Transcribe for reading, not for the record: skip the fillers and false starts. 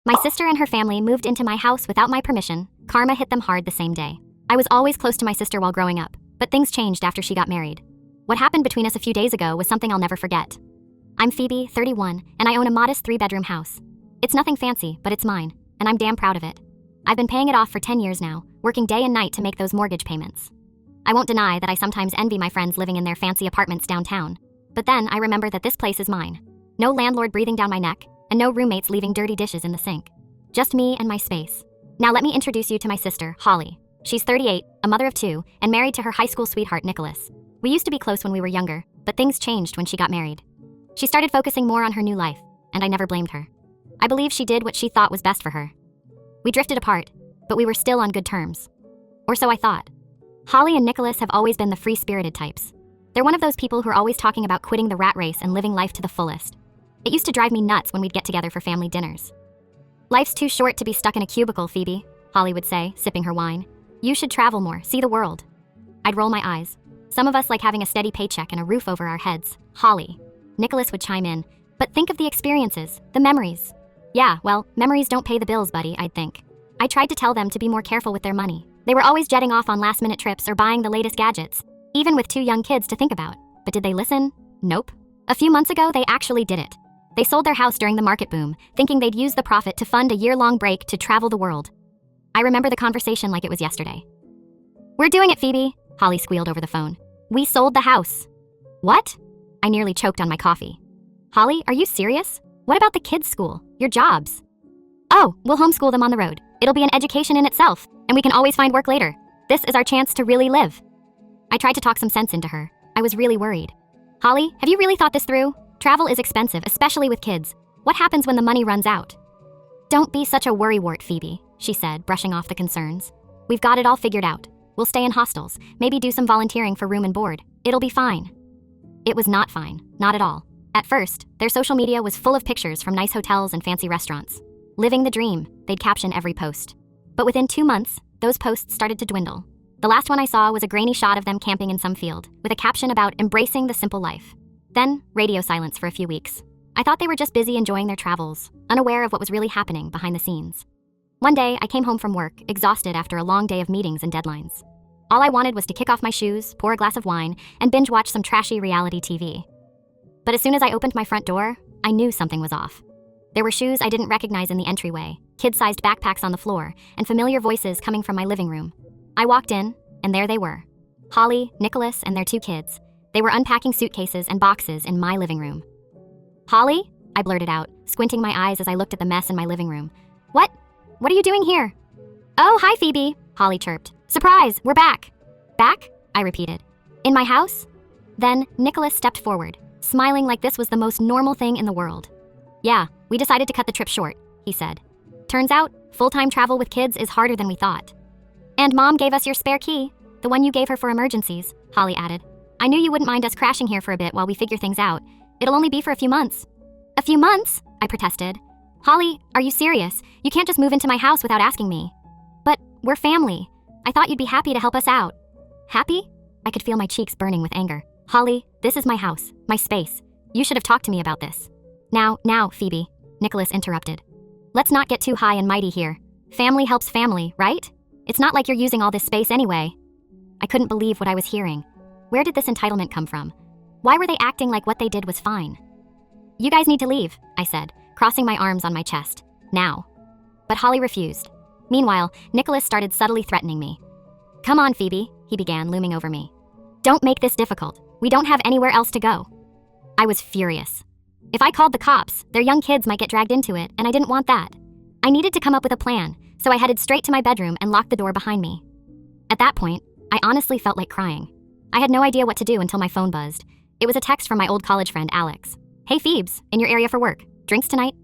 My sister and her family moved into my house without my permission. Karma hit them hard the same day. I was always close to my sister while growing up, but things changed after she got married. What happened between us a few days ago was something I'll never forget. I'm Phoebe, 31, and I own a modest 3-bedroom house. It's nothing fancy, but it's mine, and I'm damn proud of it. I've been paying it off for 10 years now, working day and night to make those mortgage payments. I won't deny that I sometimes envy my friends living in their fancy apartments downtown. But then I remember that this place is mine. No landlord breathing down my neck, and no roommates leaving dirty dishes in the sink. Just me and my space. Now let me introduce you to my sister, Holly. She's 38, a mother of 2, and married to her high school sweetheart, Nicholas. We used to be close when we were younger, but things changed when she got married. She started focusing more on her new life, and I never blamed her. I believe she did what she thought was best for her. We drifted apart, but we were still on good terms. Or so I thought. Holly and Nicholas have always been the free-spirited types. They're one of those people who are always talking about quitting the rat race and living life to the fullest. It used to drive me nuts when we'd get together for family dinners. "Life's too short to be stuck in a cubicle, Phoebe," Holly would say, sipping her wine. "You should travel more, see the world." I'd roll my eyes. Some of us like having a steady paycheck and a roof over our heads. Holly. Nicholas would chime in. "But think of the experiences, the memories." "Yeah, well, memories don't pay the bills, buddy," I'd think. I tried to tell them to be more careful with their money. They were always jetting off on last-minute trips or buying the latest gadgets, even with 2 young kids to think about. But did they listen? Nope. A few months ago, they actually did it. They sold their house during the market boom, thinking they'd use the profit to fund a year-long break to travel the world. I remember the conversation like it was yesterday. "We're doing it, Phoebe," Holly squealed over the phone. "We sold the house." "What?" I nearly choked on my coffee. "Holly, are you serious? What about the kids' school? Your jobs?" "Oh, we'll homeschool them on the road. It'll be an education in itself, and we can always find work later. This is our chance to really live." I tried to talk some sense into her. I was really worried. "Holly, have you really thought this through? Travel is expensive, especially with kids. What happens when the money runs out?" "Don't be such a worrywart, Phoebe," she said, brushing off the concerns. "We've got it all figured out. We'll stay in hostels, maybe do some volunteering for room and board. It'll be fine." It was not fine, not at all. At first, their social media was full of pictures from nice hotels and fancy restaurants. Living the dream, they'd caption every post. But within 2 months, those posts started to dwindle. The last one I saw was a grainy shot of them camping in some field, with a caption about embracing the simple life. Then, radio silence for a few weeks. I thought they were just busy enjoying their travels, unaware of what was really happening behind the scenes. One day, I came home from work, exhausted after a long day of meetings and deadlines. All I wanted was to kick off my shoes, pour a glass of wine, and binge watch some trashy reality TV. But as soon as I opened my front door, I knew something was off. There were shoes I didn't recognize in the entryway, kid-sized backpacks on the floor, and familiar voices coming from my living room. I walked in, and there they were. Holly, Nicholas, and their 2 kids. They were unpacking suitcases and boxes in my living room. "Holly?" I blurted out, squinting my eyes as I looked at the mess in my living room. What are you doing here?" "Oh, hi, Phoebe," Holly chirped. "Surprise, we're back." "Back?" I repeated. "In my house?" Then Nicholas stepped forward, smiling like this was the most normal thing in the world. "Yeah, we decided to cut the trip short," he said. "Turns out, full-time travel with kids is harder than we thought." "And Mom gave us your spare key, the one you gave her for emergencies," Holly added. "I knew you wouldn't mind us crashing here for a bit while we figure things out. It'll only be for a few months." "A few months?" I protested. "Holly, are you serious? You can't just move into my house without asking me." "But we're family. I thought you'd be happy to help us out." "Happy?" I could feel my cheeks burning with anger. "Holly, this is my house, my space. You should have talked to me about this." Now, Phoebe," Nicholas interrupted. "Let's not get too high and mighty here. Family helps family, right? It's not like you're using all this space anyway." I couldn't believe what I was hearing. Where did this entitlement come from? Why were they acting like what they did was fine? "You guys need to leave," I said, crossing my arms on my chest. "Now." But Holly refused. Meanwhile, Nicholas started subtly threatening me. "Come on, Phoebe," he began, looming over me. "Don't make this difficult. We don't have anywhere else to go." I was furious. If I called the cops, their young kids might get dragged into it, and I didn't want that. I needed to come up with a plan, so I headed straight to my bedroom and locked the door behind me. At that point, I honestly felt like crying. I had no idea what to do until my phone buzzed. It was a text from my old college friend, Alex. "Hey Phoebes, in your area for work. Drinks tonight?"